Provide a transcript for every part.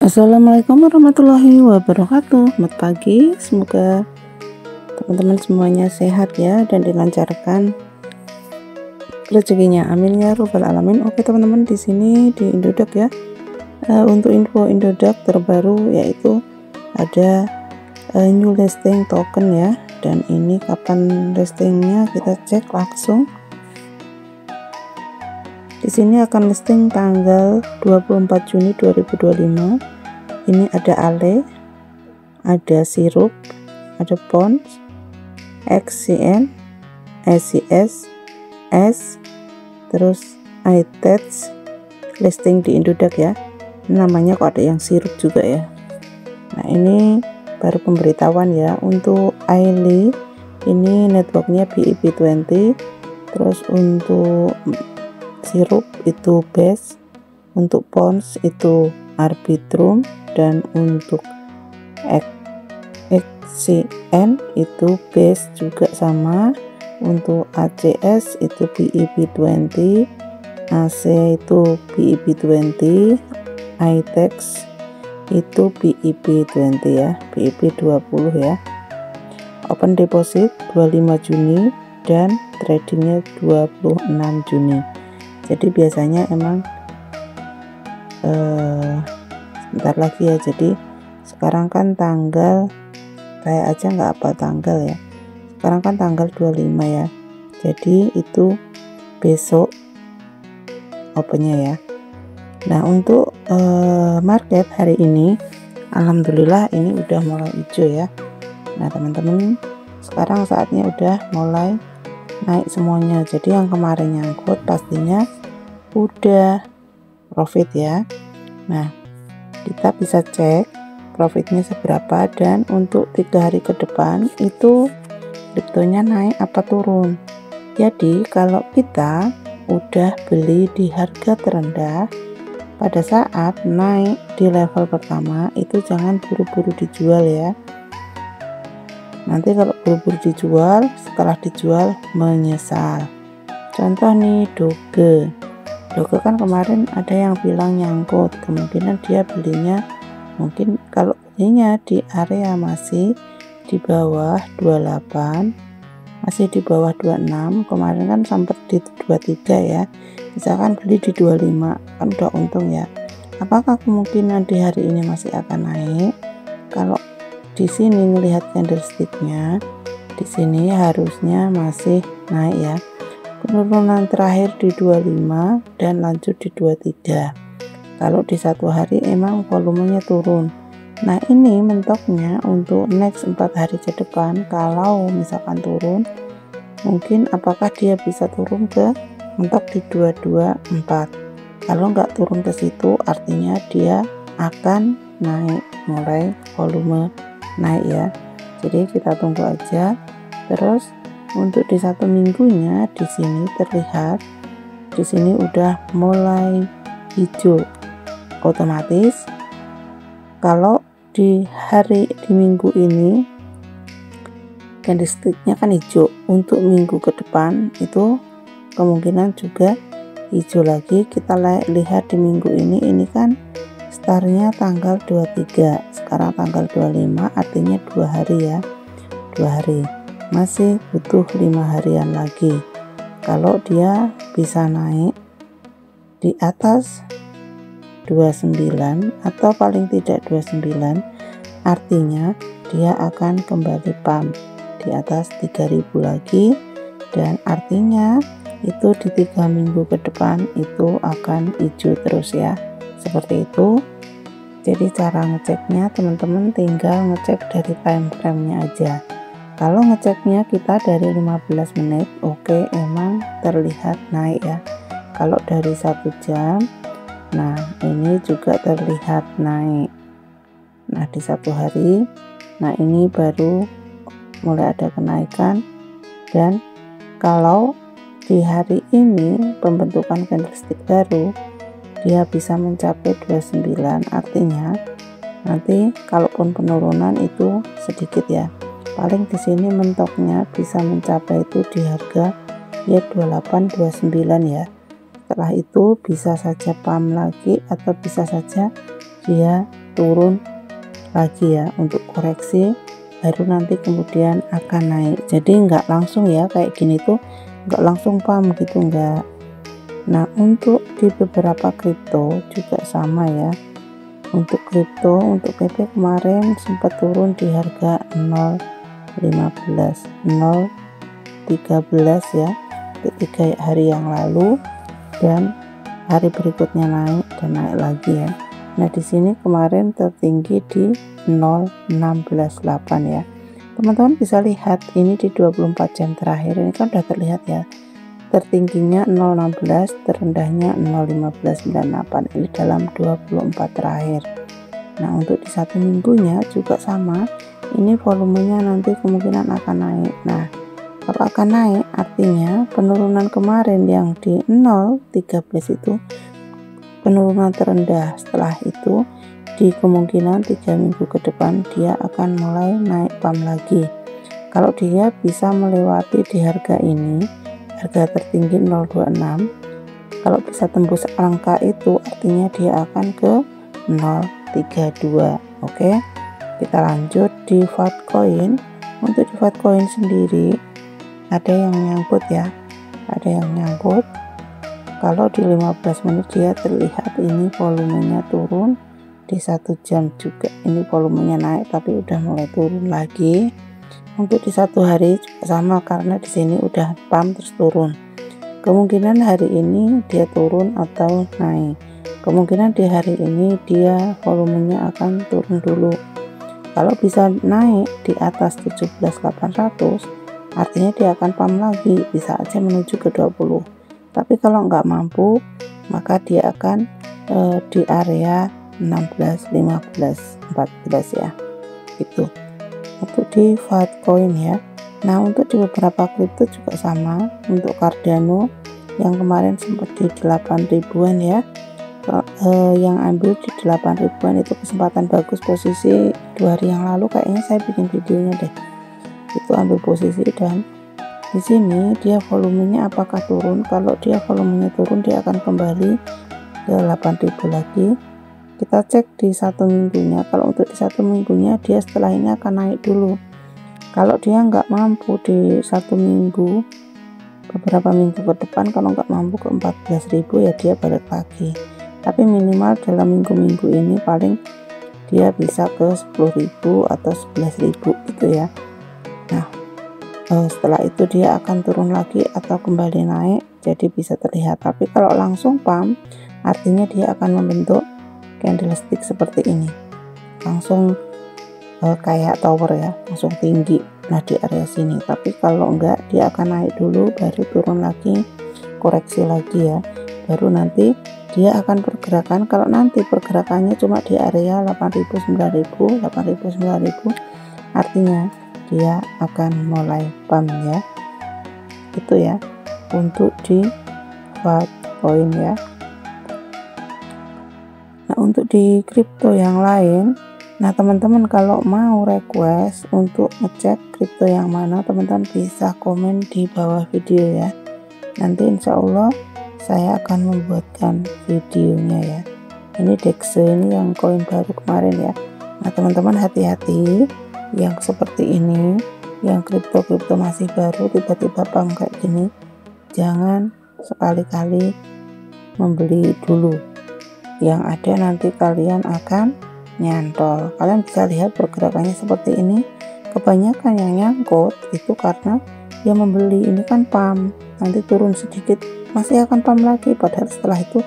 Assalamualaikum warahmatullahi wabarakatuh. Selamat pagi, semoga teman-teman semuanya sehat ya dan dilancarkan rezekinya, amin ya robbal alamin. Oke teman-teman, di sini di Indodax ya, untuk info Indodax terbaru yaitu ada new listing token ya, dan ini kapan listingnya kita cek langsung. Di sini akan listing tanggal 24 Juni 2025. Ini ada Ale, ada sirup, ada Pons, XCN, SCS, S, terus iTech, listing di Indodax ya. Namanya kok ada yang sirup juga ya. Nah ini baru pemberitahuan ya. Untuk Aili ini networknya BEP20, terus untuk sirup itu base, untuk Pons itu Arbitrum, dan untuk XCN itu base juga sama. Untuk ACS itu BEP20, AC itu BEP20, iTech itu BEP20 ya, BEP20 ya. Open deposit 25 Juni dan tradingnya 26 Juni. Jadi biasanya emang sebentar lagi ya. Jadi sekarang kan tanggal, kayak aja nggak apa tanggal ya, sekarang kan tanggal 25 ya, jadi itu besok opennya ya. Nah untuk market hari ini alhamdulillah ini udah mulai hijau ya. Nah teman-teman, sekarang saatnya udah mulai naik semuanya. Jadi yang kemarin nyangkut pastinya udah profit ya. Nah kita bisa cek profitnya seberapa, dan untuk 3 hari ke depan itu kriptonya naik apa turun. Jadi kalau kita udah beli di harga terendah, pada saat naik di level pertama itu jangan buru-buru dijual ya. Nanti kalau buru-buru dijual, setelah dijual menyesal. Contoh nih Doge kan kemarin ada yang bilang nyangkut, kemungkinan dia belinya, mungkin kalau belinya di area masih di bawah 28, masih di bawah 26, kemarin kan sempat di 23 ya, misalkan beli di 25 kan udah untung ya. Apakah kemungkinan di hari ini masih akan naik? Kalau di sini melihat candlesticknya, di sini harusnya masih naik ya. Penurunan terakhir di 25 dan lanjut di 23. Kalau di satu hari emang volumenya turun. Nah ini mentoknya untuk next 4 hari ke depan. Kalau misalkan turun, mungkin apakah dia bisa turun ke mentok di 224. Kalau nggak turun ke situ, artinya dia akan naik, mulai volume naik ya. Jadi kita tunggu aja. Terus untuk di 1 minggunya di sini terlihat, di sini udah mulai hijau. Otomatis kalau di minggu ini candlesticknya kan hijau, untuk minggu ke depan itu kemungkinan juga hijau lagi. Kita lihat di minggu ini kan startnya tanggal 23, sekarang tanggal 25, artinya 2 hari ya, 2 hari, masih butuh 5 harian lagi. Kalau dia bisa naik di atas 29 atau paling tidak 29, artinya dia akan kembali pump di atas 3000 lagi, dan artinya itu di 3 minggu ke depan itu akan hijau terus ya, seperti itu. Jadi cara ngeceknya teman-teman tinggal ngecek dari time frame-nya aja. Kalau ngeceknya kita dari 15 menit, oke, emang terlihat naik ya. Kalau dari 1 jam, nah ini juga terlihat naik. Nah di 1 hari, nah ini baru mulai ada kenaikan. Dan kalau di hari ini pembentukan candlestick baru, dia bisa mencapai 29, artinya nanti kalaupun penurunan itu sedikit ya, paling di sini mentoknya bisa mencapai itu di harga ya 28 29 ya. Setelah itu bisa saja pump lagi atau bisa saja dia turun lagi ya untuk koreksi, baru nanti kemudian akan naik. Jadi nggak langsung ya kayak gini tuh, nggak langsung pump gitu, nggak. Nah untuk di beberapa kripto juga sama ya. Untuk kripto, untuk PP kemarin sempat turun di harga 0,15 0,13 ya, ketika hari yang lalu, dan hari berikutnya naik dan naik lagi ya. Nah di sini kemarin tertinggi di 0,168 ya. Teman-teman bisa lihat ini di 24 jam terakhir ini kan udah terlihat ya, tertingginya 0,16, terendahnya 0,1598, ini dalam 24 terakhir. Nah untuk di 1 minggunya juga sama, ini volumenya nanti kemungkinan akan naik. Nah kalau akan naik artinya penurunan kemarin yang di 0,13 itu penurunan terendah. Setelah itu di kemungkinan 3 minggu ke depan dia akan mulai naik pump lagi. Kalau dia bisa melewati di harga ini, harga tertinggi 0,26, kalau bisa tembus angka itu artinya dia akan ke 0,32. Oke, kita lanjut di Fatcoin. Untuk di Fatcoin sendiri ada yang nyangkut ya, ada yang nyangkut. Kalau di 15 menit dia terlihat ini volumenya turun, di 1 jam juga ini volumenya naik tapi udah mulai turun lagi. Untuk di 1 hari juga sama, karena di sini udah pump terus turun. Kemungkinan hari ini dia turun atau naik. Kemungkinan di hari ini dia volumenya akan turun dulu. Kalau bisa naik di atas 17.800, artinya dia akan pump lagi, bisa aja menuju ke 20. Tapi kalau nggak mampu, maka dia akan di area 16, 15, 14 ya. Gitu. Untuk di Fatcoin ya. Nah untuk di beberapa kripto juga sama. Untuk Cardano yang kemarin sempat di 8 ribuan ya, yang ambil di 8 ribuan itu kesempatan bagus, posisi 2 hari yang lalu kayaknya saya bikin videonya deh, itu ambil posisi. Dan di sini dia volumenya apakah turun? Kalau dia volumenya turun, dia akan kembali ke 8.000 lagi. Kita cek di 1 minggunya. Kalau untuk di 1 minggunya dia setelah ini akan naik dulu. Kalau dia nggak mampu di 1 minggu, beberapa minggu ke depan kalau nggak mampu ke 14.000 ya dia balik lagi. Tapi minimal dalam minggu-minggu ini paling dia bisa ke 10.000 atau 11.000 gitu ya. Nah setelah itu dia akan turun lagi atau kembali naik, jadi bisa terlihat. Tapi kalau langsung pump artinya dia akan membentuk candlestick seperti ini, langsung kayak tower ya, langsung tinggi. Nah di area sini. Tapi kalau enggak, dia akan naik dulu baru turun lagi, koreksi lagi ya, baru nanti dia akan pergerakan. Kalau nanti pergerakannya cuma di area 8.000, 9.000, 8.000, 9.000, artinya dia akan mulai pump ya. Itu ya untuk di Fatcoin ya. Nah untuk di kripto yang lain, nah teman-teman kalau mau request untuk ngecek kripto yang mana, teman-teman bisa komen di bawah video ya. Nanti insya Allah saya akan membuatkan videonya ya. Ini DEXE, ini yang koin baru kemarin ya. Nah teman-teman hati-hati yang seperti ini, yang kripto-kripto masih baru tiba-tiba pump kayak gini, jangan sekali-kali membeli dulu. Yang ada nanti kalian akan nyantol. Kalian bisa lihat pergerakannya seperti ini. Kebanyakan yang nyangkut itu karena dia membeli, ini kan pump, nanti turun sedikit masih akan pump lagi, padahal setelah itu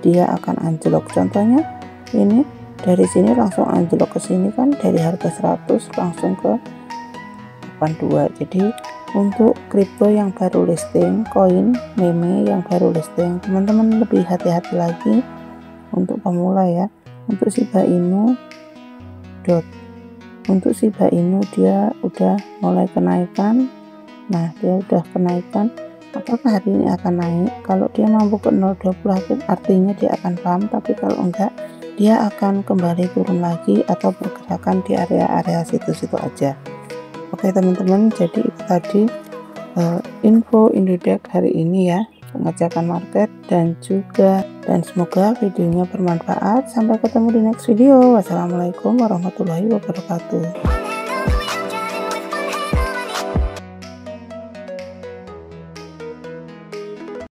dia akan anjlok. Contohnya ini dari sini langsung anjlok ke sini kan, dari harga 100 langsung ke 82. Jadi untuk kripto yang baru listing, koin meme yang baru listing, teman-teman lebih hati-hati lagi untuk pemula ya. Untuk Shiba Inu untuk Shiba Inu dia udah mulai kenaikan. Nah dia udah kenaikan, apakah hari ini akan naik? Kalau dia mampu ke 0,20 artinya dia akan pump, tapi kalau enggak dia akan kembali turun lagi atau pergerakan di area-area situ-situ aja. Oke teman-teman, jadi itu tadi info Indodex hari ini ya. pengecekan market dan semoga videonya bermanfaat. Sampai ketemu di next video. Wassalamualaikum warahmatullahi wabarakatuh.